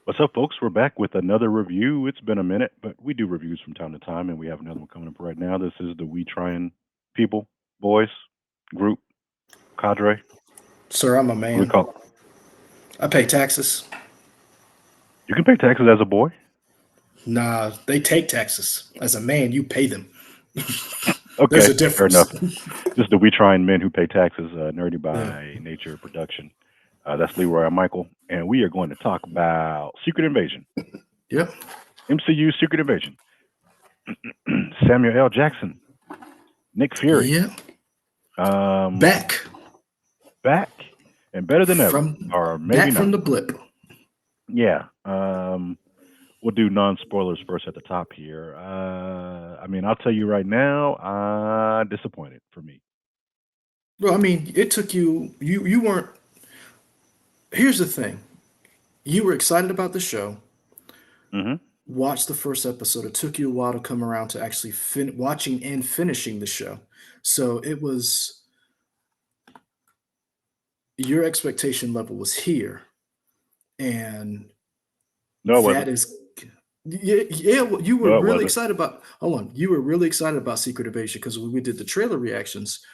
What's up, folks? We're back with another review. It's been a minute, but we do reviews from time to time, and we have another one coming up right now. This is the We Trying People, Boys, Group, Cadre. Sir, I'm a What do we man. call it? I pay taxes. You can pay taxes as a boy. Nah, they take taxes. As a man, you pay them. There's Okay, a fair enough. difference. This is the We Trying Men Who Pay Taxes, Nerdy Yeah. by Nature production. That's Leroy and Michael, and we are going to talk about Secret Invasion, Yep. MCU Secret Invasion. Samuel L. Jackson, Nick Fury, Yep. um, Back back and better than ever, from or maybe back from not. the blip. Yeah. We'll do non spoilers first at the top here. I'll tell you right now, disappointed for me. Well, I mean, it took you weren't. Here's the thing. You were excited about the show. Hmm. Watched the first episode. It took you a while to come around to actually watching and finishing the show. So it was your expectation level was here, and No, it that wasn't. is, yeah, yeah. Well, you were No, it really wasn't. excited about. Hold on, you were really excited about Secret Invasion because when we did the trailer reactions,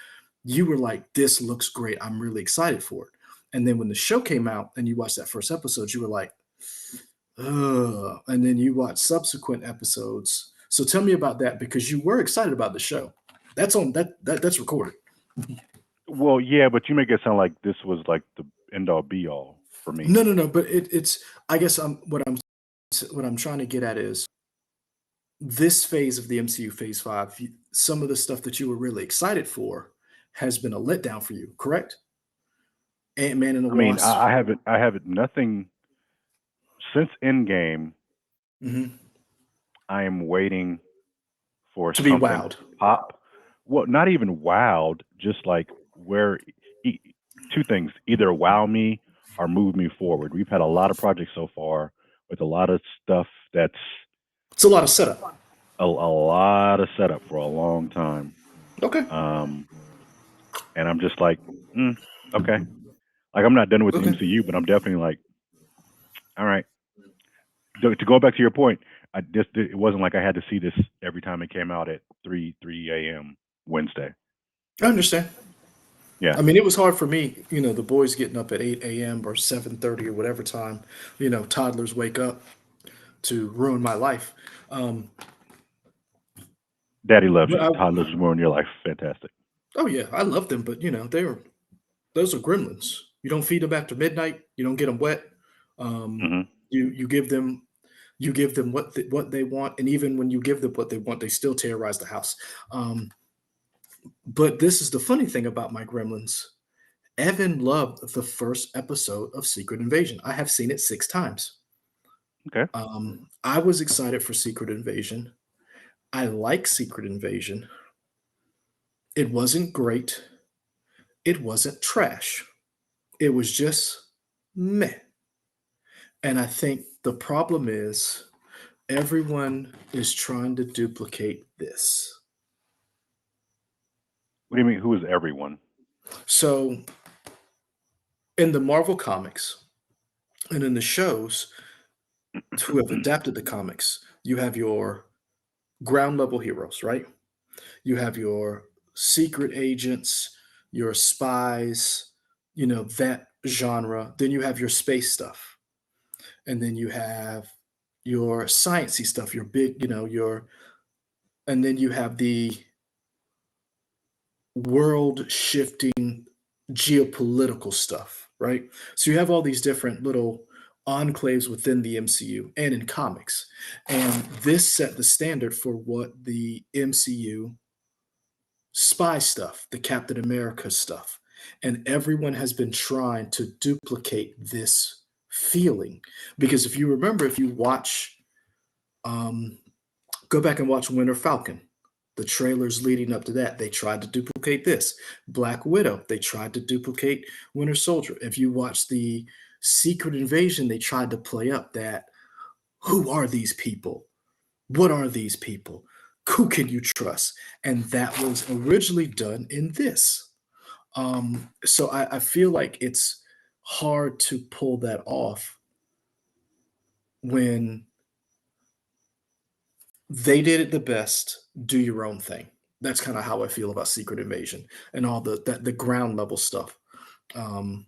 you were like, "This looks great. I'm really excited for it." And then when the show came out and you watched that first episode, you were like, "Ugh." And then you watched subsequent episodes. So tell me about that because you were excited about the show. That's on that's recorded. Well, yeah, but you make it sound like this was like the end all be all for me. No, no, no. But it's. I guess what I'm trying to get at is this phase of the MCU phase 5, some of the stuff that you were really excited for has been a letdown for you, correct? Ant-Man and the I mean, Wasp. I haven't, nothing since Endgame. Mhm. I am waiting for To be something wowed. to pop. Well, not even wowed, just like where e- two things either wow me or move me forward. We've had a lot of projects so far with a lot of stuff that's It's a lot of setup. a lot of setup for a long time. Okay. Um, and I'm just like, mm, okay. Like I'm not done with the Okay. MCU, but I'm definitely like, all right. To go back to your point, I just it wasn't like I had to see this every time it came out at three a.m. Wednesday. I understand. Yeah. I mean, it was hard for me, the boys getting up at 8 a.m. or 7:30 or whatever time, toddlers wake up to ruin my life. Um, Daddy loves but you. Toddlers will ruin your life. Fantastic. oh yeah, I love them, but those are gremlins. You don't feed them after midnight. You don't get them wet. Um, Hmm. you give them what they want, and even when you give them what they want, they still terrorize the house. Um, but this is the funny thing about my gremlins. Evan loved the first episode of Secret Invasion. I have seen it 6 times. Okay. I was excited for Secret Invasion. I like Secret Invasion. It wasn't great. It wasn't trash. It was just meh. And I think the problem is everyone is trying to duplicate this. What do you mean? Who is everyone? So in the Marvel comics and in the shows who have adapted the comics, you have your ground level heroes, right? You have your secret agents, your spies, that genre. Then you have your space stuff. And then you have your sciencey stuff, your big, and then you have the world shifting geopolitical stuff, right? So you have all these different little enclaves within the MCU and in comics. And this set the standard for what the MCU spy stuff, the Captain America stuff. And everyone has been trying to duplicate this feeling. Because if you remember, if you watch, um, go back and watch Winter Falcon, the trailers leading up to that, they tried to duplicate this. Black Widow, they tried to duplicate Winter Soldier. If you watch the Secret Invasion, they tried to play up that who are these people? What are these people? Who can you trust? And that was originally done in this. So I feel like it's hard to pull that off when they did it the best, do your own thing. That's kind of how I feel about Secret Invasion and all the ground level stuff. Um,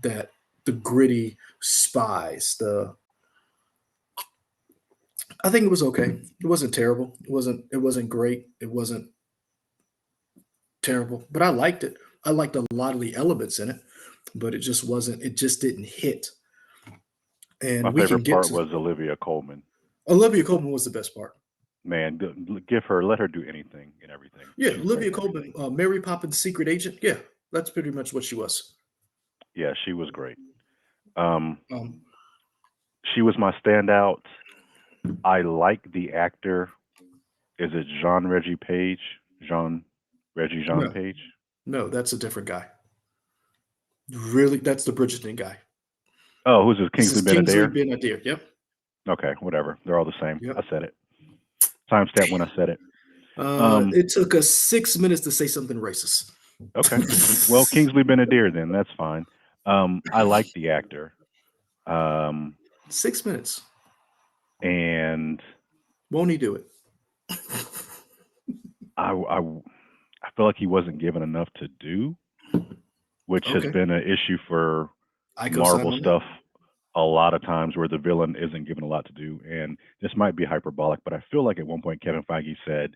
that the gritty spies, the I think it was okay. It wasn't terrible. It wasn't great. It wasn't terrible, but I liked it. I liked a lot of the elements in it, but it just didn't hit. My And we can favorite get part to was Olivia Colman. Olivia Colman was the best part. Man, give her, let her do anything and everything. Yeah, She's great Olivia in everything. Colman, Mary Poppins secret agent. Yeah, that's pretty much what she was. Yeah, she was great. Um, Um, she was my standout. I like the actor. Is it Jean Reggie Page? Jean Reggie Jean no, Page? no, that's a different guy. Really, that's the Bridgerton guy. Oh, who's this? This Kingsley is Kingsley Ben-Adir? Ben-Adir. Yep, Okay, whatever. They're all the same. I yep. said it. Timestamp when I said it. It took us 6 minutes to say something racist. Okay. Well, Kingsley Ben-Adir then. That's fine. I like the actor. Um, 6 minutes. and Won't he do it? I feel like he wasn't given enough to do, which has Okay, been an issue for I co-sign Marvel on that. stuff a lot of times where the villain isn't given a lot to do. And this might be hyperbolic, but I feel like at one point Kevin Feige said,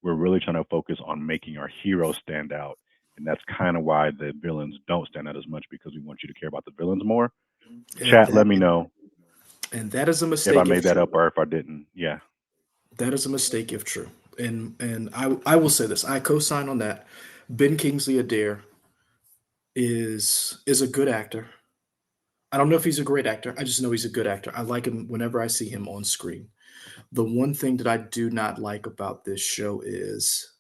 we're really trying to focus on making our heroes stand out. And that's kind of why the villains don't stand out as much because we want you to care about the villains more. And Chat, let that me and, know and that is a if I mistake if made that true. up or if I didn't. Yeah. That is a mistake if true. And I will say this. I co-sign on that. Ben Kingsley Adair is a good actor. I don't know if he's a great actor. I just know he's a good actor. I like him whenever I see him on screen. The one thing that I do not like about this show is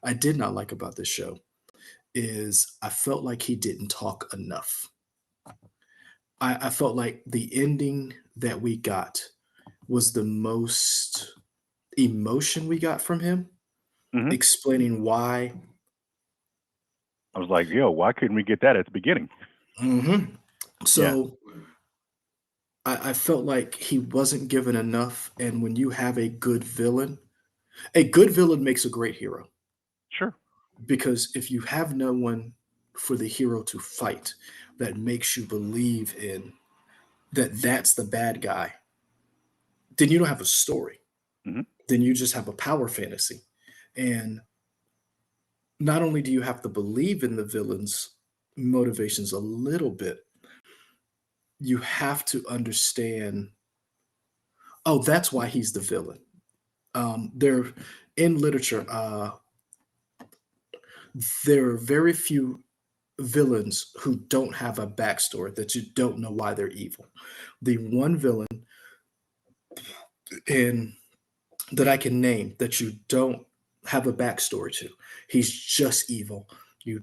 I did not like about this show is I felt like he didn't talk enough. I felt like the ending that we got was the most emotion we got from him, Hmm. explaining why. I was like, yo, why couldn't we get that at the beginning? Mhm. Yeah, So I felt like he wasn't given enough. And when you have a good villain makes a great hero. sure. Because if you have no one for the hero to fight that makes you believe in that's the bad guy, then you don't have a story. Hmm. Then you just have a power fantasy. And not only do you have to believe in the villain's motivations a little bit, you have to understand, oh, that's why he's the villain. There in literature, there are very few villains who don't have a backstory that you don't know why they're evil. The one villain in that I can name that you don't have a backstory to, he's just evil. You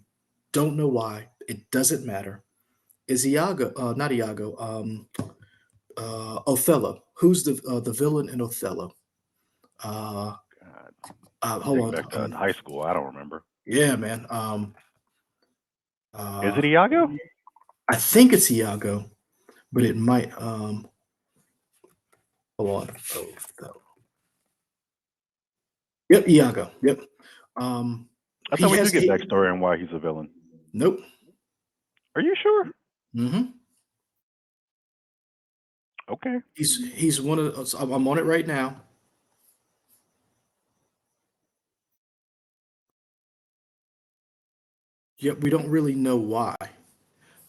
don't know why. It doesn't matter. Is Iago? Not Iago. Othello. Who's the villain in Othello? Uh, God, Hold take on. back to high school. I don't remember. Yeah, man. Is Uh, it Iago? I think it's Iago, but it might. Hold on. Othello. Yep, Iago. Yep. Um, I he thought we do has. get backstory on why he's a villain. Nope. Are you sure? Hmm. Okay. He's one of. I'm on it right now. Yep. We don't really know why.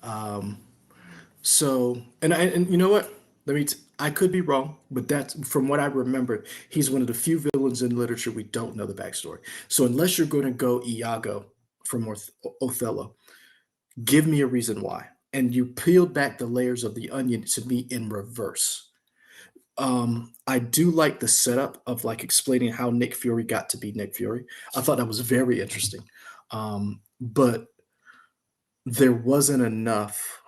Um, So, and you know what? I could be wrong, but that's from what I remember. He's one of the few villains in literature we don't know the backstory. So, unless you're going to go Iago from Othello, give me a reason why. And you peeled back the layers of the onion to me in reverse. I do like the setup of like explaining how Nick Fury got to be Nick Fury. I thought that was very interesting. But there wasn't enough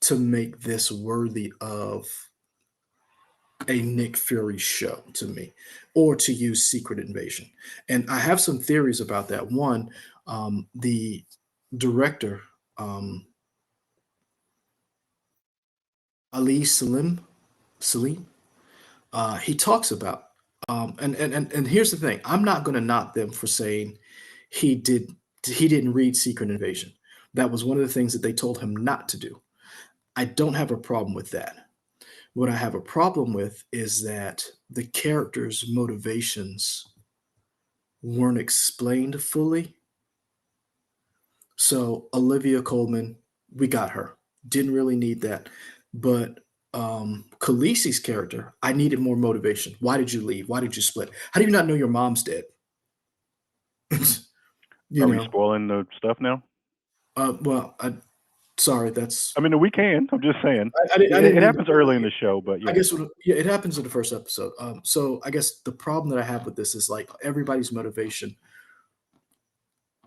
to make this worthy of a Nick Fury show to me, or to use Secret Invasion. And I have some theories about that. One, the director, um, Ali Salim, Celine. He talks about, and here's the thing: I'm not going to knock them for saying he did he didn't read Secret Invasion. That was one of the things that they told him not to do. I don't have a problem with that. What I have a problem with is that the characters' motivations weren't explained fully. So Olivia Colman, we got her. Didn't really need that. But Khaleesi's character, I needed more motivation. Why did you leave? Why did you split? How do you not know your mom's dead? you Are we know. spoiling the stuff now? Well, sorry. That's I mean, we can. I'm just saying. I didn't It mean to happens put early it in here. the show, but I yeah. guess yeah, it happens in the first episode. So I guess the problem that I have with this is like everybody's motivation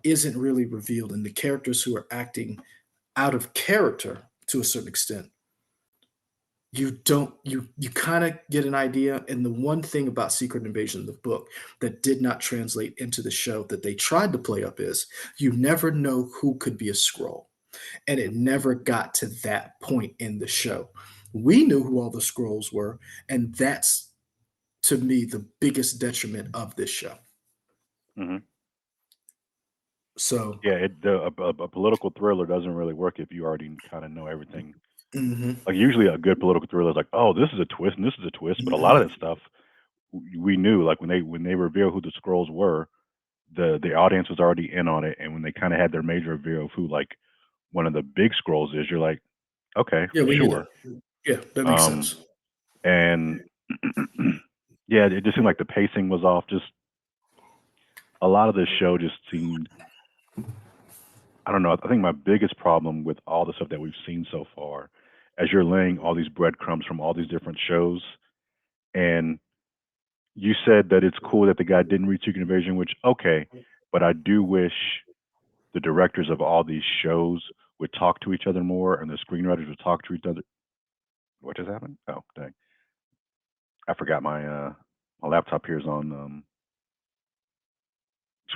isn't really revealed, and the characters who are acting out of character to a certain extent, you don't you kind of get an idea. And the one thing about Secret Invasion, the book, that did not translate into the show that they tried to play up is you never know who could be a scroll, and it never got to that point in the show. We knew who all the scrolls were, and that's to me the biggest detriment of this show. Hmm. So Yeah, a political thriller doesn't really work if you already kind of know everything. mhm, Like usually a good political thriller is like, oh, this is a twist and this is a twist, but a lot of mhm. that stuff we knew. Like when they reveal who the scrolls were, the audience was already in on it, and when they kind of had their major reveal of who like one of the big scrolls is, you're like, okay, Yeah, we knew sure. that. Yeah, that makes Um, sense. and yeah, it just seemed like the pacing was off. Just a lot of the show just seemed, I don't know. I think my biggest problem with all the stuff that we've seen so far, as you're laying all these breadcrumbs from all these different shows, and you said that it's cool that the guy didn't read Secret Invasion, which okay, but I do wish the directors of all these shows would talk to each other more, and the screenwriters would talk to each other. What just happened? Oh, dang! I forgot my laptop here is on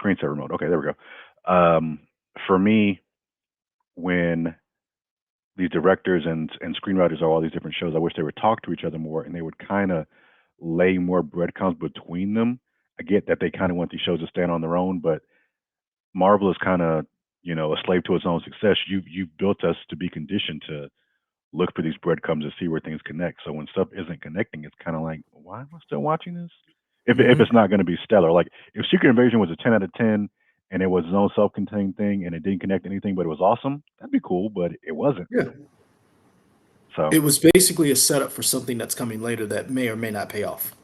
screensaver mode. Okay, there we go. For me, when these directors and screenwriters of all these different shows, I wish they would talk to each other more and they would kind of lay more breadcrumbs between them. I get that they kind of want these shows to stand on their own, but Marvel is kind of, you know, a slave to its own success. You've built us to be conditioned to look for these breadcrumbs to see where things connect. So when stuff isn't connecting, it's kind of like, why am I still watching this? If Mhm. it's not going to be stellar, like if Secret Invasion was a 10 out of 10 and it was its own self-contained thing and it didn't connect to anything, but it was awesome, that'd be cool. But it wasn't. Yeah. So It was basically a setup for something that's coming later that may or may not pay off.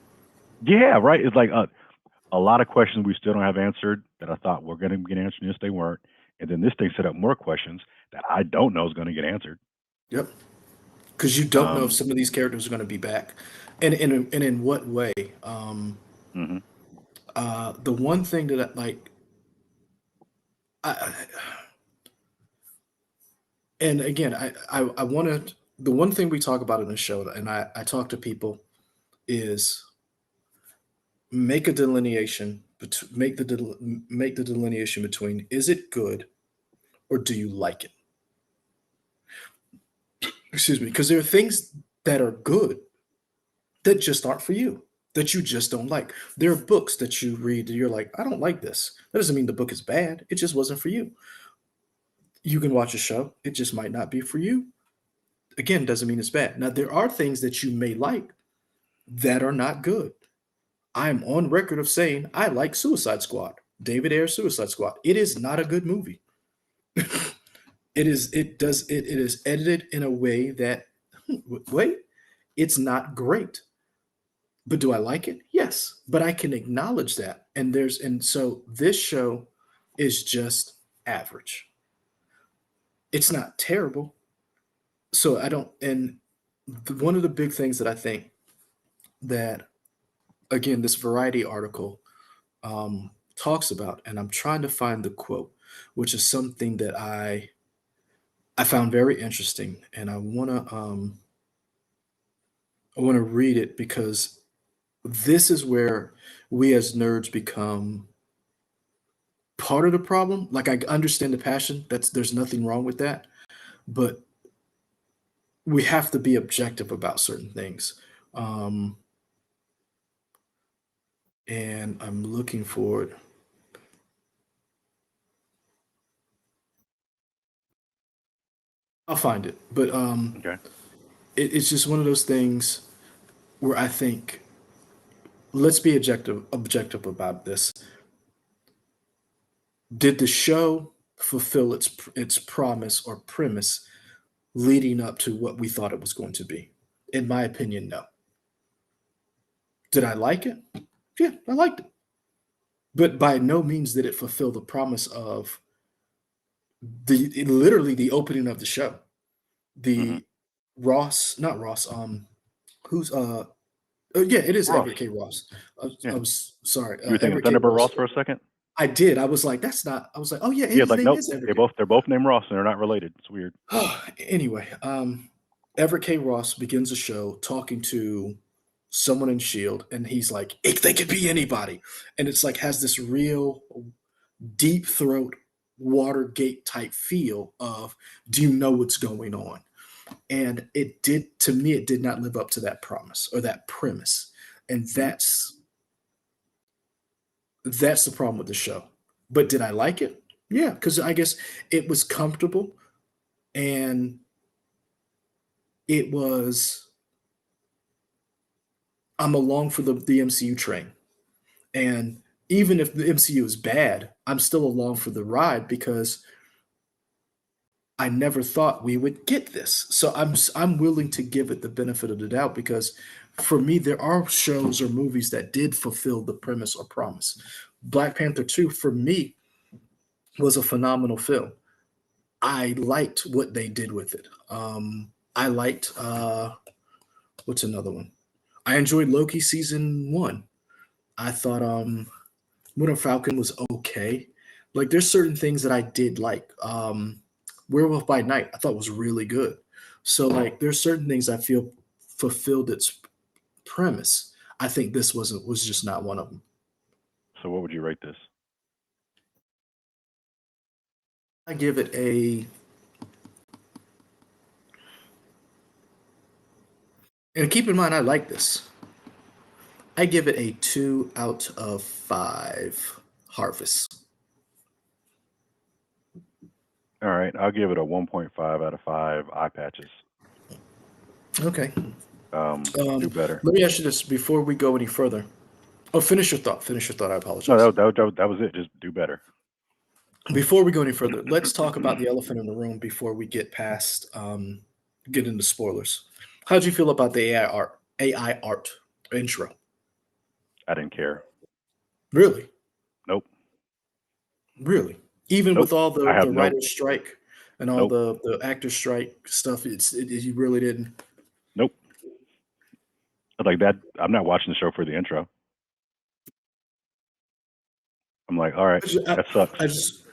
yeah, right. It's like a lot of questions we still don't have answered that I thought were going to get answered. Yes, they weren't. And then this thing set up more questions that I don't know is going to get answered. Yep. Because you don't know if Um, some of these characters are going to be back, and in what way. hmm. The one thing that like, I, and again, I want to. The one thing we talk about in the show, and I talk to people, is make a delineation. Make the delineation between is it good or do you like it? Excuse me, because there are things that are good that just aren't for you, that you just don't like. There are books that you read and you're like, I don't like this. That doesn't mean the book is bad. It just wasn't for you. You can watch a show, it just might not be for you. Again, doesn't mean it's bad. Now, there are things that you may like that are not good. I'm on record of saying I like Suicide Squad, David Ayer's Suicide Squad. It is not a good movie. It is edited in a way that wait, it's not great. But do I like it? Yes, but I can acknowledge that. And so this show is just average. It's not terrible. So I don't and one of the big things that I think that again this variety article talks about, and I'm trying to find the quote, which is something that I found very interesting, and I want to read it because this is where we as nerds become part of the problem. Like I understand the passion. That's there's nothing wrong with that, but we have to be objective about certain things. Um, and I'm looking for it. I'll find it. But Okay. it's just one of those things where I think let's be objective about this. Did the show fulfill its promise or premise leading up to what we thought it was going to be? In my opinion, no. Did I like it? Yeah, I liked it. But by no means did it fulfill the promise of literally the opening of the show. Hmm. The Ross, not Ross, who's oh yeah, it is Ross. Everett K. Ross. I Yeah. was sorry, You were thinking Everett K. Thunderbird Ross. Ross for a second? I did. I was like, that's not. I was like, oh yeah, Yeah, his like name nope. is Everett K. They're both named Ross and they're not related. It's weird. Anyway, Everett K. Ross begins a show talking to someone in Shield, and he's like, if they could be anybody, and it's like has this real deep throat Watergate type feel of, do you know what's going on? And it did to me, it did not live up to that promise or that premise, and Hmm. that's the problem with the show. But did I like it? Yeah, because I guess it was comfortable and it was I'm along for the MCU train. And even if the MCU is bad, I'm still along for the ride because I never thought we would get this. So I'm willing to give it the benefit of the doubt because for me there are shows or movies that did fulfill the premise or promise. Black Panther 2 for me was a phenomenal film. I liked what they did with it. I liked what's another one? I enjoyed Loki season 1. I thought Winter Falcon was okay. Like there's certain things that I did like. Werewolf by Night I thought was really good. So like there's certain things I feel fulfilled its premise. I think this was just not one of them. So what would you rate this? I give it a and keep in mind I like this. I give it a 2 out of 5 harvest. All right, I'll give it a 1.5 out of 5 eye patches. Okay. Do better. Let me ask you this before we go any further. Oh, finish your thought. Finish your thought. I No, apologize. that was it. Just do better. Before we go any further, let's talk about the elephant in the room before we get past get into spoilers. How'd you feel about the AI art intro? I didn't care. Really, Nope. really. Even Nope. with all I the have nope. writer's strike and all Nope. the actor strike stuff, you really didn't. Nope. Like that. I'm not watching the show for the intro. I'm like, all right, I just, that sucks. I just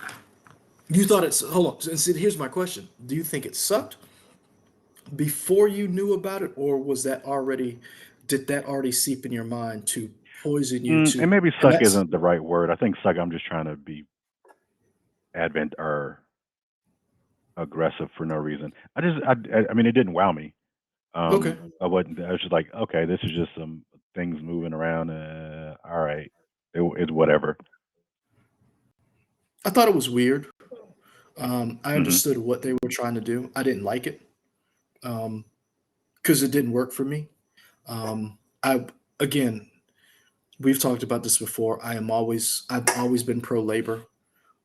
you thought it's hold on. And see, here's my question: do you think it sucked before you knew about it, or was that already did that already seep in your mind to poison you And to? maybe And suck that's isn't the right word. I think suck. I'm just trying to be advent or aggressive for no reason. I mean, it didn't wow me. okay. I wasn't. I was just like, okay, this is just some things moving around. All right, it's whatever. I thought it was weird. I Hmm. understood what they were trying to do. I didn't like it because it didn't work for me. I again, we've talked about this before. I've always been pro labor.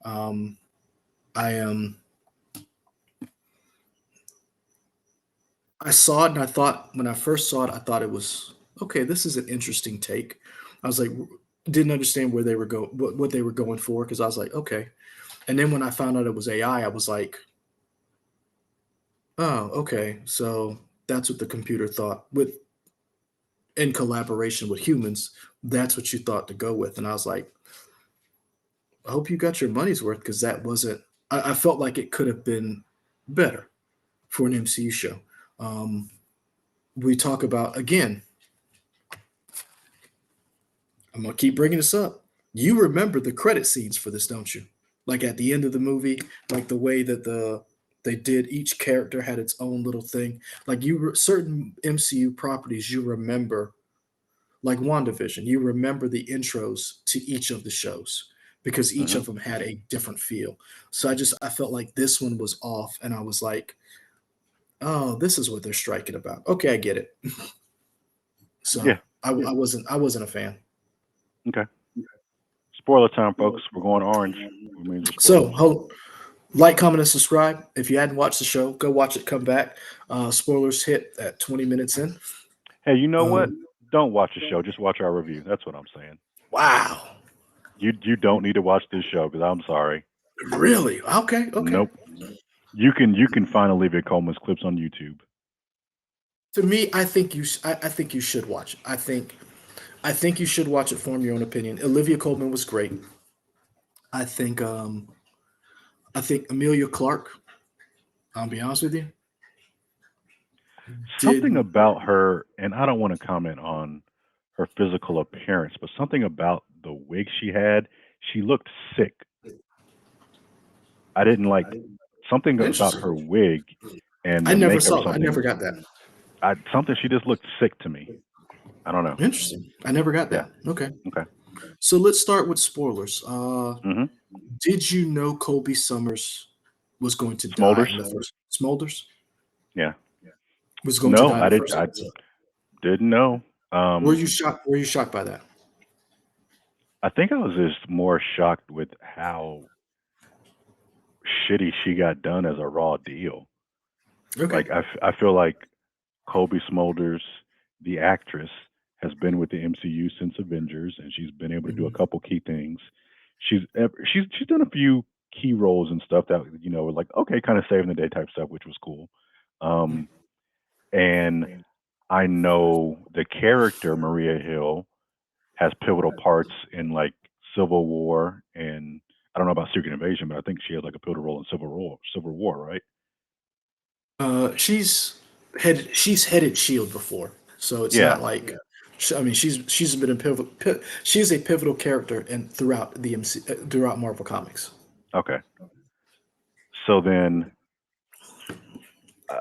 Um, I am. I saw it and I thought when I first saw it, I thought it was okay. This is an interesting take. I was like, didn't understand where they were what they were going for because I was like, okay. And then when I found out it was AI, I was like, oh, okay. So that's what the computer thought with in collaboration with humans. That's what you thought to go with. And I was like, I hope you got your money's worth because that wasn't. I felt like it could have been better for an MCU show. Um, we talk about again. I'm gonna keep bringing this up. You remember the credit scenes for this, don't you? Like at the end of the movie, like the way that They did each character had its own little thing. Like certain MCU properties you remember, like WandaVision, you remember the intros to each of the shows because each Hmm. of them had a different feel. So I felt like this one was off, and I was like, oh, this is what they're striking about. Okay, I get it. Yeah. So I wasn't a fan. Okay. Spoiler time, folks. We're going orange. Which means it's So spoilers. like, comment, and subscribe. If you hadn't watched the show, go watch it. Come back. Spoilers hit at 20 minutes in. Hey, you know what? Um, Don't watch the show. Just watch our review. That's what I'm saying. wow, You don't need to watch this show because I'm sorry. really? Okay, okay. Nope. You can find Olivia Colman's clips on YouTube. To me, I think you should watch it. I think you should watch it, form your own opinion. Olivia Colman was great. I think I think Amelia Clark, I'll be honest with you, Something did about her, and I don't want to comment on her physical appearance, but something about the wig she had, she looked sick. I didn't like something about interesting. her wig and I the never makeup or saw I never something. got that. Something she just looked sick to me. I don't know. Interesting. I never got Yeah. that. Okay. Okay. So let's start with spoilers. Hmm. Did you know Colby Summers was going to die Smolders. in the first Smolders Yeah. was going to No, die in I the did. first I episode? didn't know. Were you shocked? Were you shocked by that? I think I was just more shocked with how shitty she got done as a raw deal. Okay. Like I feel like Kobe Smulders, the actress, has been with the MCU since Avengers, and she's been able to do a Mhm. couple key things. She's done a few key roles and stuff that were like okay, kind of saving the day type stuff, which was cool. Um, and I know the character Maria Hill has pivotal parts in like Civil War, and I don't know about Secret Invasion, but I think she has like a pivotal role in Civil War. Civil War, right? She's headed Shield before, so it's Yeah. not like I mean she's been a she's a pivotal character and throughout the MC throughout Marvel Comics. Okay. So then uh,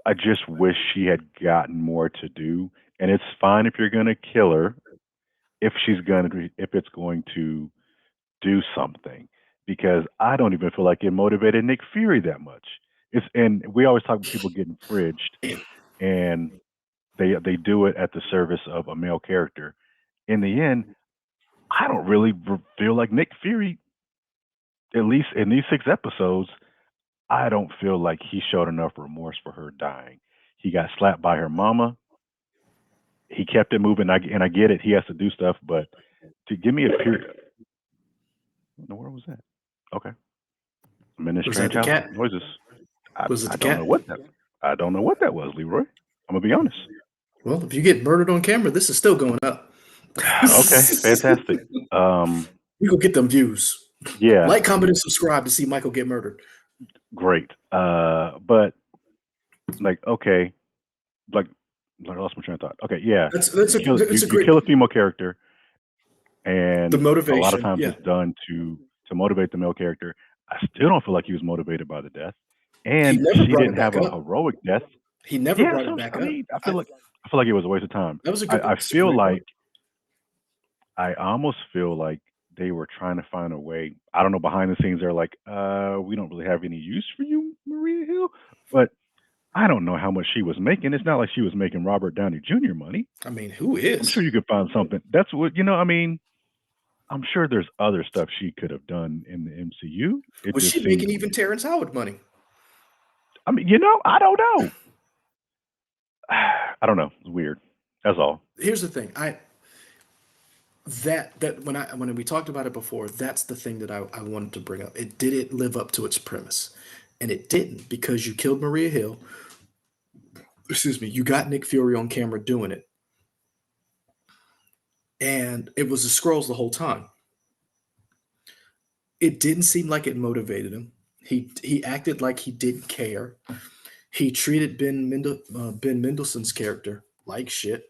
I just wish she had gotten more to do. And it's fine if you're gonna kill her, if it's going to do something, because I don't even feel like it motivated Nick Fury that much. And we always talk about people getting fridged, and they do it at the service of a male character. In the end, I don't really feel like Nick Fury, at least in these 6 episodes, I don't feel like he showed enough remorse for her dying. He got slapped by her mama. He kept it moving. And I get it. He has to do stuff, but to give me a period. Where was that? Okay. I'm in this Was that strange the house cat? with noises. I, Was it I the don't know cat? what that. I don't know what that was, Leroy. I'm gonna be honest. Well, if you get murdered on camera, this is still going up. Okay, fantastic. Um, We go get them views. yeah, Like, comment, and subscribe to see Michael get murdered. great. But like, okay, like, I lost my train of thought. Okay, yeah, That's a it's a you great kill a female character, the and a lot of motivation. times Yeah, it's done to motivate the male character. I still don't feel like he was motivated by the death, he and never she brought didn't it have back a up. heroic death. He never Yeah, brought it so back I up. mean, I feel like it was a waste of time. That was a I it's a feel great point. like I almost feel like they were trying to find a way. I don't know. Behind the scenes, they're like, we don't really have any use for you, Maria Hill. But I don't know how much she was making. It's not like she was making Robert Downey Jr. money. I mean, who I'm sure is? you could find something. That's what I mean, I'm sure there's other stuff she could have done in the MCU. It Was just she seems. making even Terrence Howard money? I mean, I don't know. I don't know. It's weird. That's all. Here's the thing. That when we talked about it before, that's the thing that I wanted to bring up. It didn't live up to its premise. And it didn't because you killed Maria Hill. Excuse me, you got Nick Fury on camera doing it. And it was the scrolls the whole time. It didn't seem like it motivated him. He acted like he didn't care. He treated Ben Mendelsohn's character like shit.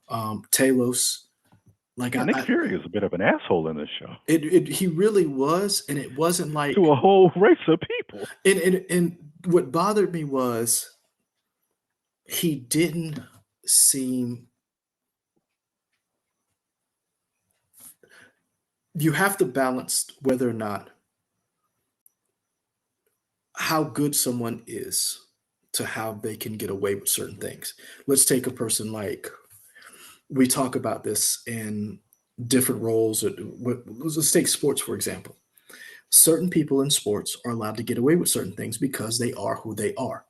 Talos, Like Yeah, Nick I Fury is a bit of an asshole in this show he really was, and it wasn't like to a whole race of people. and what bothered me was he didn't seem. You have to balance whether or not how good someone is to how they can get away with certain things. Let's take a person like we talk about this in different roles. Let's take sports, for example. Certain people in sports are allowed to get away with certain things because they are who they are.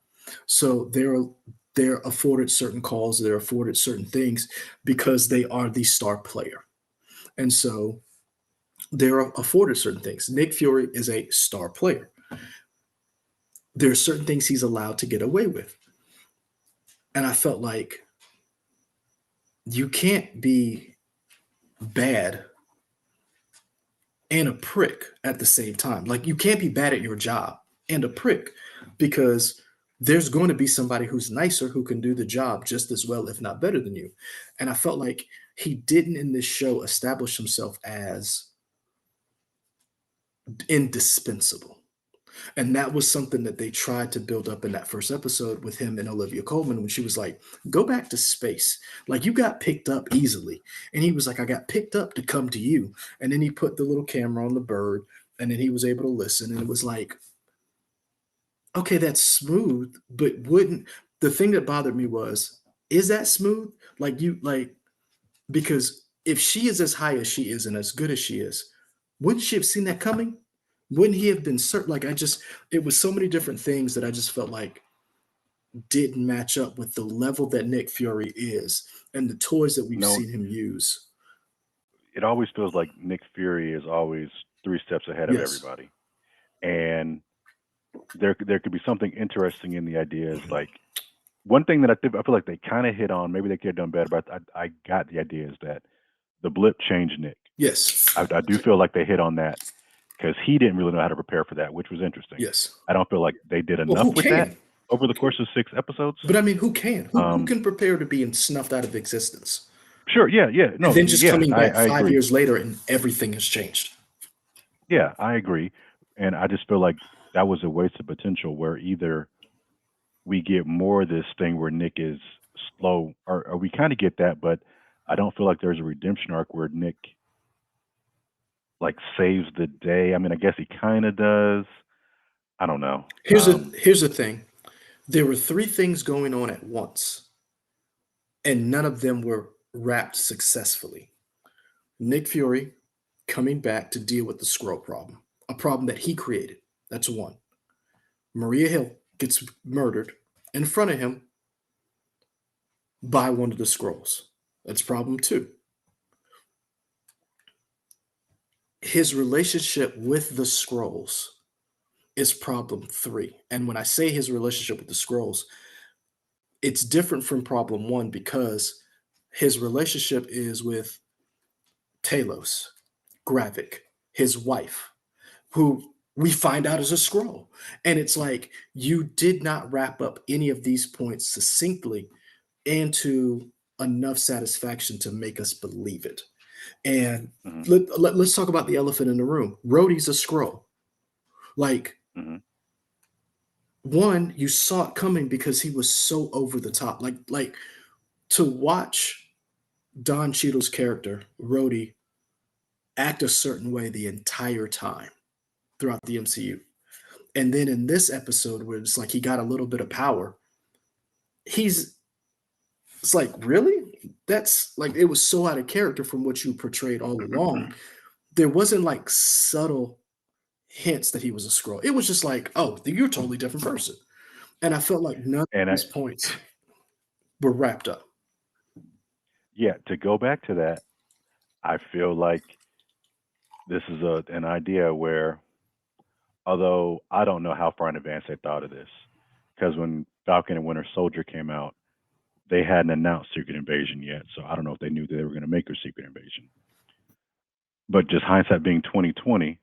So they're afforded certain calls, they're afforded certain things because they are the star player. And so they're afforded certain things. Nick Fury is a star player. There are certain things he's allowed to get away with. And I felt like you can't be bad and a prick at the same time. Like you can't be bad at your job and a prick because there's going to be somebody who's nicer who can do the job just as well, if not better than you. And I felt like he didn't in this show establish himself as indispensable. And that was something that they tried to build up in that first episode with him and Olivia Colman when she was like, go back to space. Like you got picked up easily. And he was like, I got picked up to come to you. And then he put the little camera on the bird and then he was able to listen. And it was like, okay, that's smooth, but wouldn't the thing that bothered me was, is that smooth? Because if she is as high as she is and as good as she is, wouldn't she have seen that coming? Wouldn't he have been certain? It was so many different things that I just felt like didn't match up with the level that Nick Fury is and the toys that we've No, seen him use. it always feels like Nick Fury is always 3 steps ahead of Yes. everybody, and there could be something interesting in the idea. Is like one thing that I feel like they kind of hit on. Maybe they could have done better, but I got the idea is that the blip changed Nick. Yes. I do feel like they hit on that because he didn't really know how to prepare for that, which was interesting. Yes. I don't feel like they did Well, enough who with that can? over the course of 6 episodes. But I mean, who can? Who Um, can prepare to be snuffed out of existence? sure, yeah, And no, then just yeah, coming back I five agree. years later and everything has changed. Yeah, I agree, and I just feel like that was a waste of potential where either we get more of this thing where Nick is slow, or we kind of get that, but I don't feel like there's a redemption arc where Nick like saves the day. I mean, I guess he kind of does. I don't know. Here's the thing. There were three things going on at once, and none of them were wrapped successfully. Nick Fury coming back to deal with the scroll problem, a problem that he created. That's one. Maria Hill gets murdered in front of him by one of the scrolls. That's problem two. His relationship with the scrolls is problem three. And when I say his relationship with the scrolls, it's different from problem one because his relationship is with Talos, Gravik, his wife, who we find out is a scroll. And it's like you did not wrap up any of these points succinctly into enough satisfaction to make us believe it. And Hmm. let's talk about the elephant in the room. Rhodey's a scroll. Like, Hmm. one, you saw it coming because he was so over the top. Like to watch Don Cheadle's character, Rhodey, act a certain way the entire time throughout the MCU. And then in this episode, where it's like he got a little bit of power, he's it's like, really? That's like it was so out of character from what you portrayed all along. There wasn't like subtle hints that he was a scroll. It was just like, oh, you're a totally different person. And I felt like none of And these points were wrapped up. yeah, to go back to that, I feel like this is an idea where, although I don't know how far in advance they thought of this, because when Falcon and Winter Soldier came out, they hadn't announced Secret Invasion yet, so I don't know if they knew that they were going to make a Secret Invasion. But just hindsight being 2020,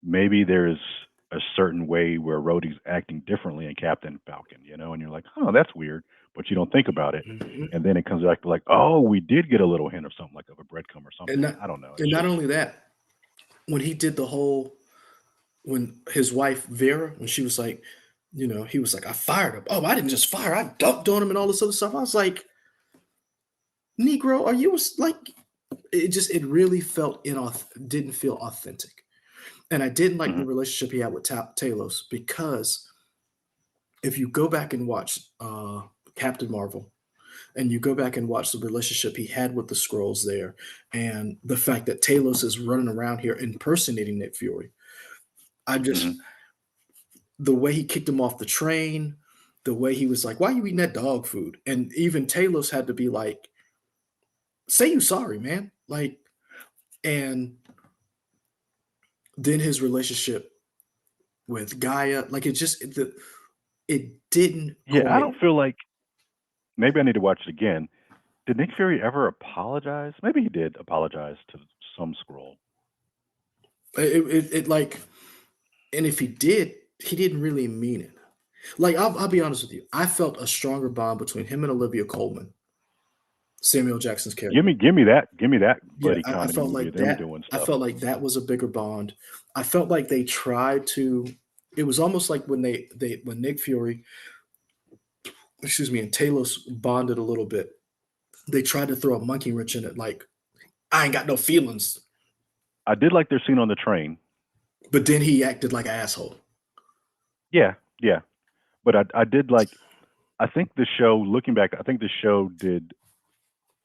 maybe there's a certain way where Rhodey's acting differently in Captain Falcon, and you're like, oh, that's weird. but you don't think about it. Mhm. And then it comes back to like, oh, we did get a little hint of something, like of a breadcrumb or And something. not I don't know. and It's not just only that, when he did the whole when his wife Vera, when she was like, he was like, I fired him. Oh, I didn't just fire, I dumped on him and all this other stuff. I was like, Negro, are you like it really felt didn't feel authentic. And I didn't like mhm, the relationship he had with Talos because if you go back and watch Captain Marvel and you go back and watch the relationship he had with the Skrulls there, and the fact that Talos is running around here impersonating Nick Fury, I just mhm. the way he kicked him off the train, the way he was like, "Why are you eating that dog food?" And even Talos had to be like, "Say you sorry, man." Like, and then his relationship with Gaia, like it didn't Yeah, I quite. don't feel like, maybe I need to watch it again. Did Nick Fury ever apologize? Maybe he did apologize to some scroll. It like, and if he did, he didn't really mean it. Like, I'll be honest with you, I felt a stronger bond between him and Olivia Colman, Samuel Jackson's Give character. me give me that give me that Yeah, buddy I comedy felt movie of like them that. doing I stuff. felt like that was a bigger bond. I felt like they tried to. It was almost like when when Nick Fury, excuse me, and Talos bonded a little bit. They tried to throw a monkey wrench in it, like I ain't got no feelings. I did like their scene on the train. But then he acted like an asshole. Yeah, yeah. But I did like, I think the show, looking back, I think the show did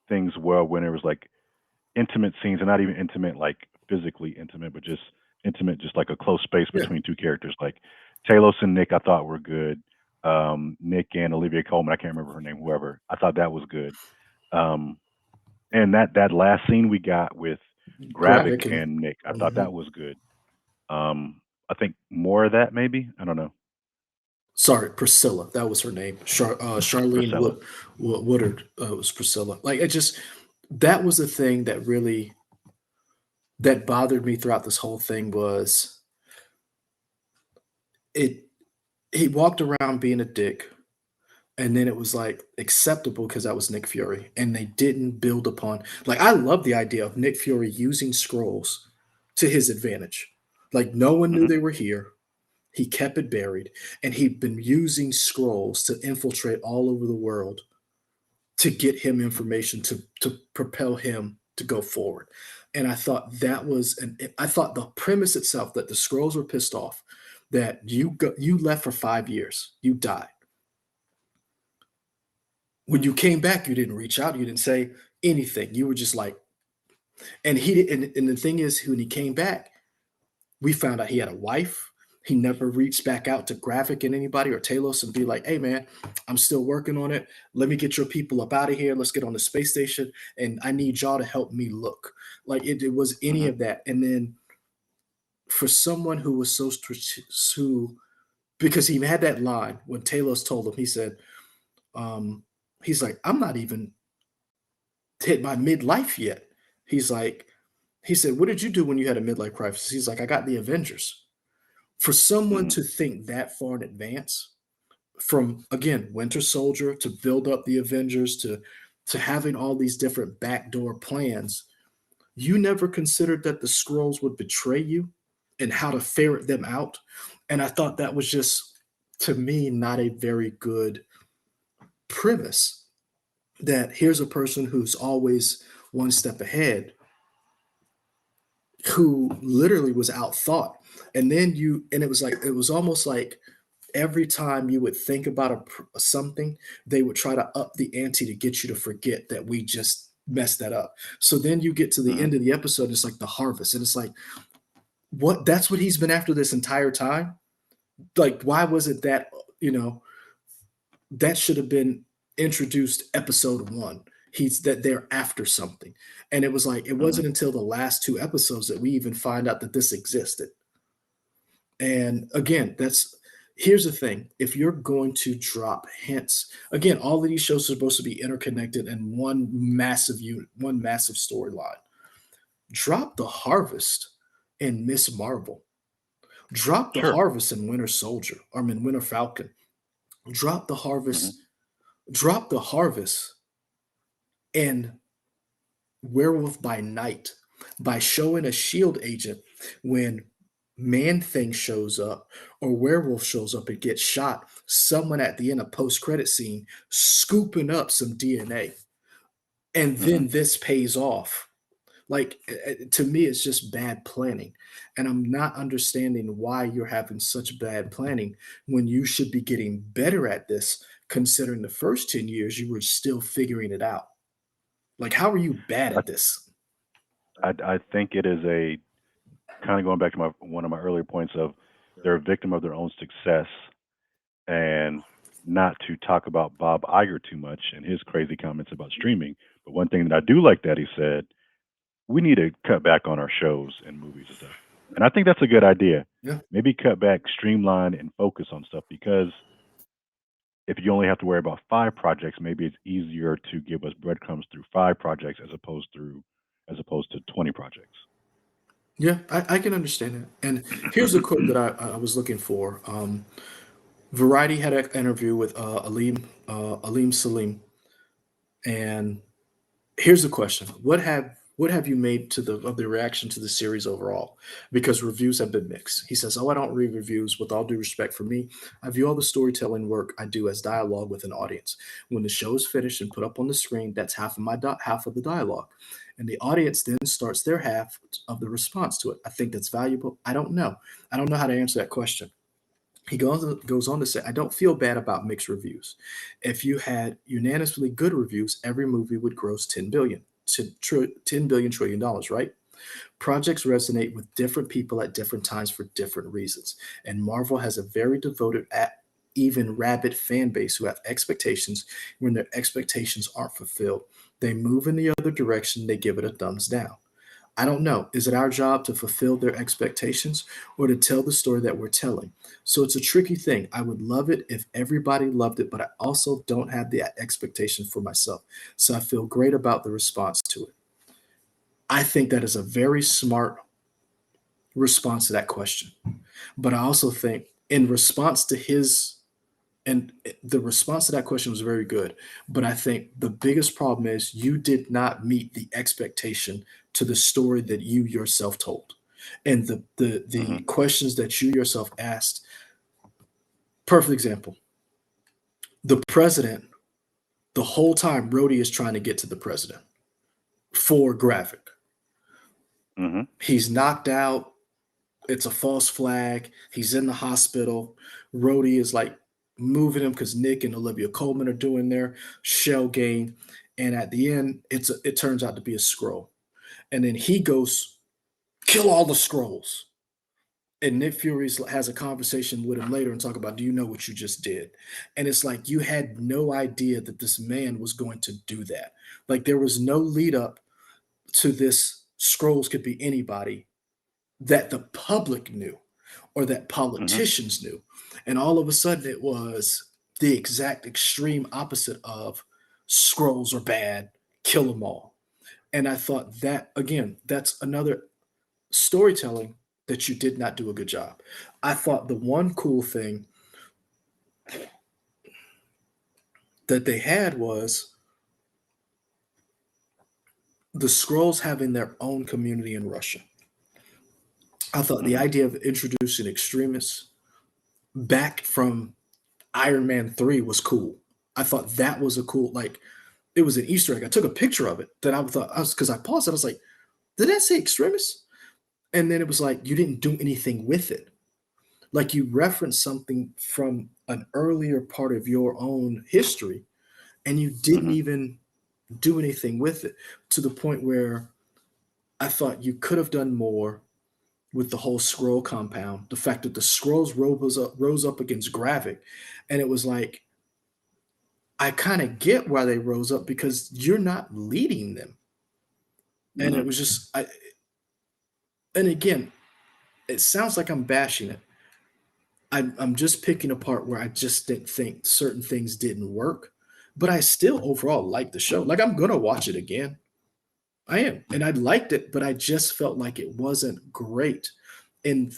things well when it was like intimate scenes, and not even intimate like physically intimate, but just intimate, just like a close space Yeah, between two characters. Like Talos and Nick, I thought were good. Nick and Olivia Colman, I can't remember her name, whoever. I thought that was good. Um, and that last scene we got with Gravik Gravik and and Nick, I thought mhm. that was good. I think more of that maybe. I don't know. Sorry, Priscilla. That was her name. Charlene Priscilla. Woodard was Priscilla. Like it just that was the thing that really that bothered me throughout this whole thing was it. He walked around being a dick, and then it was like acceptable because that was Nick Fury, and they didn't build upon. Like I love the idea of Nick Fury using scrolls to his advantage. Like no one knew Hmm. they were here. He kept it buried, and he'd been using scrolls to infiltrate all over the world to get him information to propel him to go forward. And I thought that was and I thought the premise itself that the scrolls were pissed off that you left for 5 years, you died. When you came back, you didn't reach out, you didn't say anything. You were just like, and he did, and the thing is, when he came back, we found out he had a wife. He never reached back out to Graphic and anybody or Talos and be like, "Hey, man, I'm still working on it. Let me get your people up out of here. Let's get on the space station, and I need y'all to help me look." Like it was any Hmm. of that. And then for someone who was so who because he had that line when Talos told him, he said, um, he's like, "I'm not even hit my midlife yet." He's like, he said, "What did you do when you had a midlife crisis?" He's like, "I got the Avengers." For someone Hmm. to think that far in advance, from again Winter Soldier to build up the Avengers to having all these different backdoor plans, you never considered that the scrolls would betray you and how to ferret them out. And I thought that was just to me not a very good premise. That here's a person who's always one step ahead, who literally was outthought. And then and it was like, it was almost like every time you would think about something, they would try to up the ante to get you to forget that we just messed that up. So then you get to the Hmm. end of the episode, it's like the harvest, and it's like, what? That's what he's been after this entire time. Like, why was it that that should have been introduced episode one? He's that they're after something, and it was like it Hmm. wasn't until the last two episodes that we even find out that this existed. And again, that's here's the thing. If you're going to drop hints, again, all of these shows are supposed to be interconnected in one massive unit, one massive storyline. Drop the harvest in Miss Marvel. Drop the Sure. harvest in Winter Soldier, or in Winter Falcon. Drop the Hmm. harvest Drop the harvest and Werewolf by Night by showing a shield agent when Man Thing shows up or Werewolf shows up and gets shot, someone at the end of post-credit scene scooping up some DNA. And Hmm. then this pays off. Like, to me, it's just bad planning. And I'm not understanding why you're having such bad planning when you should be getting better at this, considering the first 10 years you were still figuring it out. Like, how are you bad I, at this? I think it is a kind of going back to one of my earlier points of they're a victim of their own success, and not to talk about Bob Iger too much and his crazy comments about streaming. But one thing that I do like that he said, we need to cut back on our shows and movies and stuff. And I think that's a good idea. Yeah. Maybe cut back, streamline, and focus on stuff because if you only have to worry about 5 projects, maybe it's easier to give us breadcrumbs through 5 projects as opposed to 20 projects. Yeah, I can understand that. And here's a quote that I was looking for. Variety had an interview with Aleem Salim, and here's the question: what have you made to the reaction to the series overall? Because reviews have been mixed. He says, "Oh, I don't read reviews. With all due respect for me, I view all the storytelling work I do as dialogue with an audience. When the show is finished and put up on the screen, that's half of the dialogue, and the audience then starts their half of the response to it. I think that's valuable. I don't know. I don't know how to answer that question." He goes on to say, I don't feel bad about mixed reviews. If you had unanimously good reviews, every movie would gross 10 billion, 10 billion trillion dollars, right? Projects resonate with different people at different times for different reasons. And Marvel has a very devoted, even rabid fan base who have expectations. When their expectations aren't fulfilled, they move in the other direction, they give it a thumbs down. I don't know. Is it our job to fulfill their expectations or to tell the story that we're telling? So it's a tricky thing. I would love it if everybody loved it, but I also don't have the expectation for myself. So I feel great about the response to it. I think that is a very smart response to that question. But I also think in response to his and the response to that question was very good. But I think the biggest problem is you did not meet the expectation to the story that you yourself told. And the Hmm. questions that you yourself asked. Perfect example. The president, the whole time, Rhodey is trying to get to the president for Graphic. Hmm. He's knocked out. It's a false flag. He's in the hospital. Rhodey is like moving him because Nick and Olivia Colman are doing their shell game. And at the end, it turns out to be a scroll. And then he goes, kill all the scrolls. And Nick Fury has a conversation with him later and talk about, do you know what you just did? And it's like you had no idea that this man was going to do that. Like there was no lead up to this. Scrolls could be anybody that the public knew or that Hmm. politicians knew. And all of a sudden, it was the exact extreme opposite of scrolls are bad, kill them all. And I thought that, again, that's another storytelling that you did not do a good job. I thought the one cool thing that they had was the scrolls having their own community in Russia. I thought the Hmm. idea of introducing extremists back from Iron Man 3 was cool. I thought that was a cool, like, it was an Easter egg. I took a picture of it that I thought, because I paused it. I was like, did that say extremists? And then it was like, you didn't do anything with it. Like, you referenced something from an earlier part of your own history, and you didn't Hmm. even do anything with it to the point where I thought you could have done more with the whole scroll compound. The fact that the scrolls rose up against Gravik, and it was like, I kind of get why they rose up because you're not leading them. And Hmm. it was just, and again, it sounds like I'm bashing it. I'm just picking apart where I just didn't think certain things didn't work, but I still overall like the show. Like I'm gonna watch it again. I am, and I liked it, but I just felt like it wasn't great in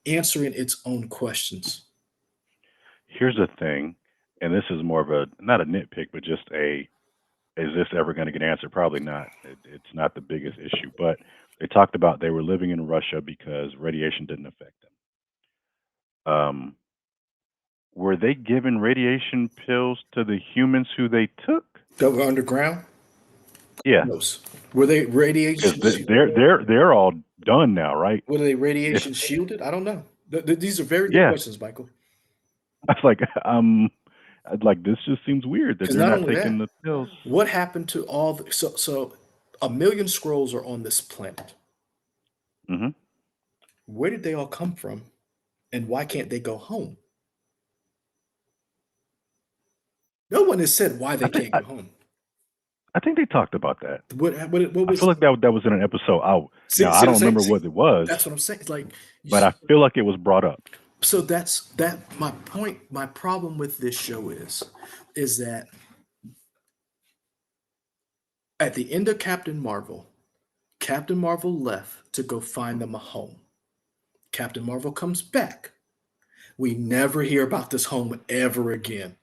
answering its own questions. Here's the thing. and this is more of a not a nitpick, but just a is this ever going to get answered? Probably not. It's not the biggest issue, but they talked about they were living in Russia because radiation didn't affect them. Were they given radiation pills to the humans who they took? That were underground? Yeah, Knows. Were they because radiation? they're all done now, right? Were they If radiation shielded? I don't know. These are very good yeah, questions, Michael. I was like, like this just seems weird that Because they're not not only taking that, the pills. what happened to all the so a million scrolls are on this planet. Hmm. Where did they all come from, and why can't they go home? No one has said why I they think can't go home. I think they talked about that. What I feel was like that was in an episode out. see Now I see don't see, remember see what it was, that's what I'm saying. Like but I feel like it was brought up. so that's that my point. My problem with this show is that at the end of Captain Marvel left to go find them a home. Captain Marvel comes back. We never hear about this home ever again,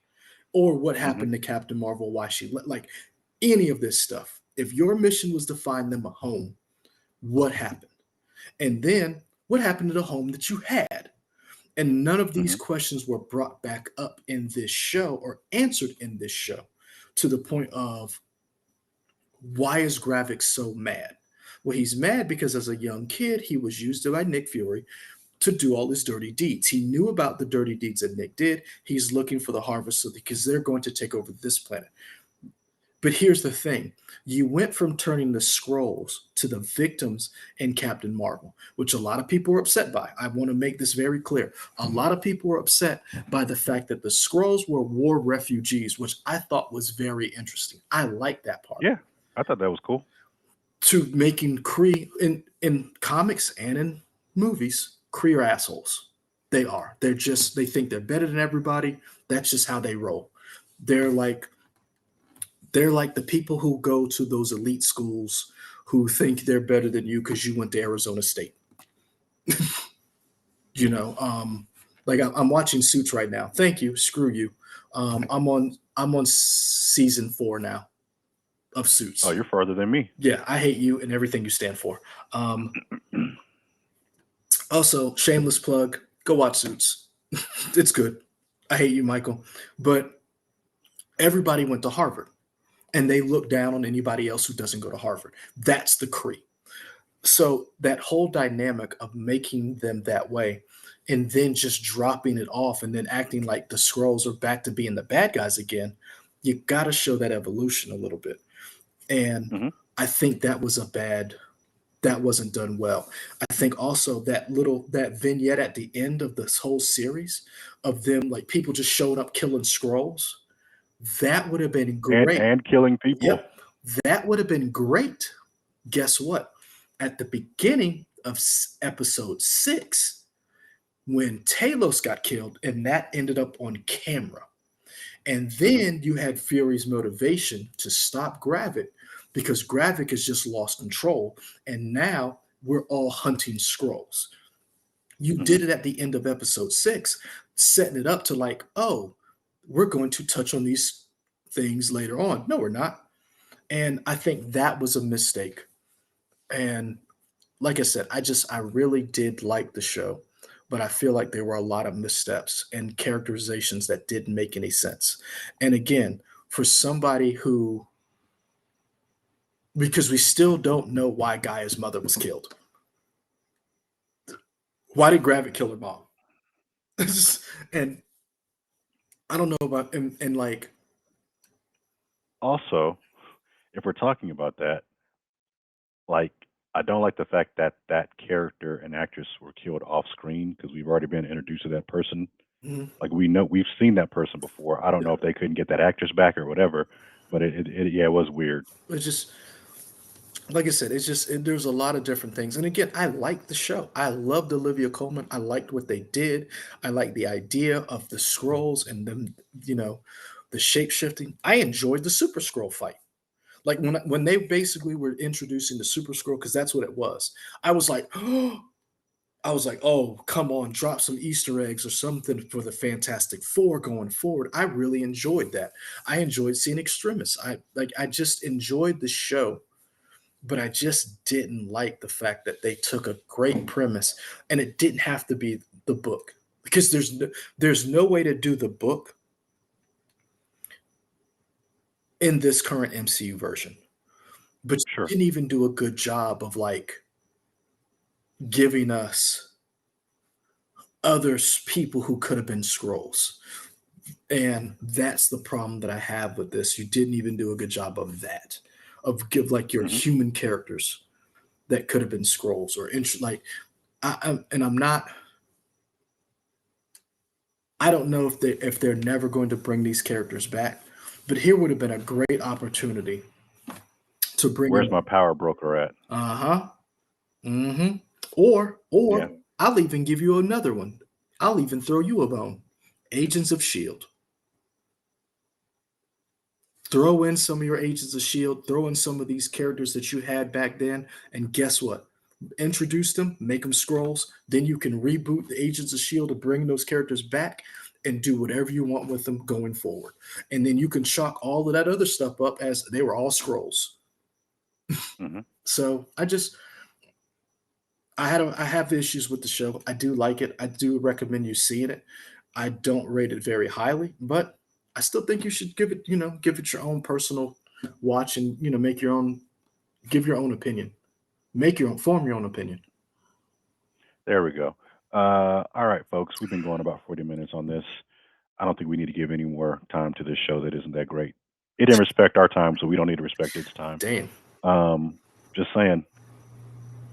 or what Hmm. happened to Captain Marvel, why she like any of this stuff. If your mission was to find them a home, what happened? And then what happened to the home that you had? And none of these Hmm. questions were brought back up in this show or answered in this show to the point of why is Gravik so mad? Well, he's mad because as a young kid, he was used by Nick Fury to do all his dirty deeds. He knew about the dirty deeds that Nick did. He's looking for the harvest because they're going to take over this planet. But here's the thing, you went from turning the scrolls to the victims in Captain Marvel, which a lot of people were upset by. I want to make this very clear. A lot of people were upset by the fact that the scrolls were war refugees, which I thought was very interesting. I like that part. Yeah, I thought that was cool. To making Kree in comics and in movies, Kree are assholes. They are. They think they're better than everybody. That's just how they roll. They're like they're like the people who go to those elite schools who think they're better than you because you went to Arizona State. you know, like I'm watching Suits right now. Thank you. Screw you. I'm on season 4 now of Oh, Suits. you're farther than me. Yeah, I hate you and everything you stand for. Also, shameless plug. Go watch Suits. It's good. I hate you, Michael, but everybody went to Harvard, and they look down on anybody else who doesn't go to Harvard. That's the Cree. So that whole dynamic of making them that way and then just dropping it off and then acting like the scrolls are back to being the bad guys again, you got to show that evolution a little bit. And Hmm. I think that wasn't done well. I think also that vignette at the end of this whole series of them like people just showing up killing scrolls, that would have been great. And killing people. Yep. That would have been great. Guess what? At the beginning of episode 6, when Talos got killed, and that ended up on camera. And Hmm. then you had Fury's motivation to stop Gravik because Gravik has just lost control. And now we're all hunting scrolls. You Hmm. did it at the end of episode 6, setting it up to like, oh, we're going to touch on these things later on. No, we're not. And I think that was a mistake. And like I said, I really did like the show, but I feel like there were a lot of missteps and characterizations that didn't make any sense. And again, for somebody who because we still don't know why Gaia's mother was killed. Why did Gravik kill her mom? And I don't know about and like Also, if we're talking about that, like I don't like the fact that that character and actress were killed off screen because we've already been introduced to that person. mhm, Like we know we've seen that person before. I don't yeah, know if they couldn't get that actress back or whatever, but yeah, it was weird. it's just like I said, there's a lot of different things. And again, I liked the show. I loved Olivia Colman. I liked what they did. I liked the idea of the scrolls and them, the shape shifting. I enjoyed the Super Scroll fight. Like when they basically were introducing the Super Scroll, because that's what it was. I was like, oh, I was like, "Oh, come on, drop some Easter eggs or something for the Fantastic Four going forward." I really enjoyed that. I enjoyed seeing Extremis. I just enjoyed the show, but I just didn't like the fact that they took a great premise and it didn't have to be the book because there's no way to do the book in this current MCU version. But you Sure. didn't even do a good job of like giving us people who could have been scrolls. And that's the problem that I have with this. You didn't even do a good job of that, of give like your Hmm. human characters that could have been scrolls or like and I'm not. I don't know if they're never going to bring these characters back, but here would have been a great opportunity to bring Where's in. my power broker at? Uh huh. Mm-hmm. Or Yeah. I'll even give you another one. I'll even throw you a bone. Agents of Shield. Throw in some of your Agents of Shield. Throw in some of these characters that you had back then, and guess what? Introduce them, make them scrolls. Then you can reboot the Agents of Shield to bring those characters back and do whatever you want with them going forward. And then you can chalk all of that other stuff up as they were all scrolls. Hmm. So I have issues with the show. I do like it. I do recommend you seeing it. I don't rate it very highly, but I still think you should give it, give it your own personal watch and, make your own, give your own opinion, form your own opinion. There we go. All right, folks. We've been going about 40 minutes on this. I don't think we need to give any more time to this show that isn't that great. It didn't respect our time, so we don't need to respect its time. Damn. Um, just saying,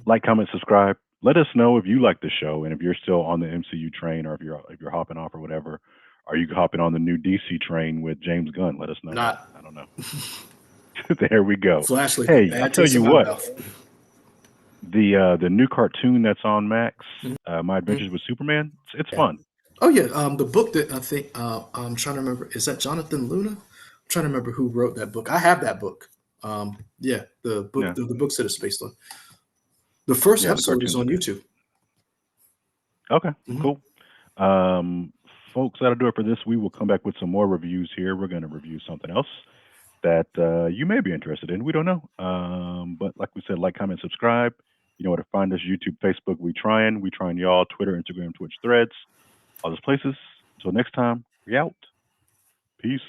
like, comment, subscribe. Let us know if you like the show and if you're still on the MCU train or if you're hopping off or whatever. Are you hopping on the new DC train with James Gunn? Let us know that. Not I don't know. There we go. Flash left a Hey, I'll bad tell taste you in my what. mouth. The new cartoon that's on Max, My Mhm. Adventures with Superman. It's Yeah. fun. Oh yeah, the book that I think I'm trying to remember, is that Jonathan Luna? I'm trying to remember who wrote that book. I have that book. Yeah, the book, Yeah, the books that it's based on. The first yeah. The episode is cartoons are on good. YouTube. Okay, Mhm. cool. Um, folks, that'll do it for this. We will come back with some more reviews here. We're going to review something else that you may be interested in. We don't know. But like we said, like, comment, subscribe. You know where to find us: YouTube, Facebook. We trying y'all. Twitter, Instagram, Twitch, Threads, all those places. Until next time, we out. Peace.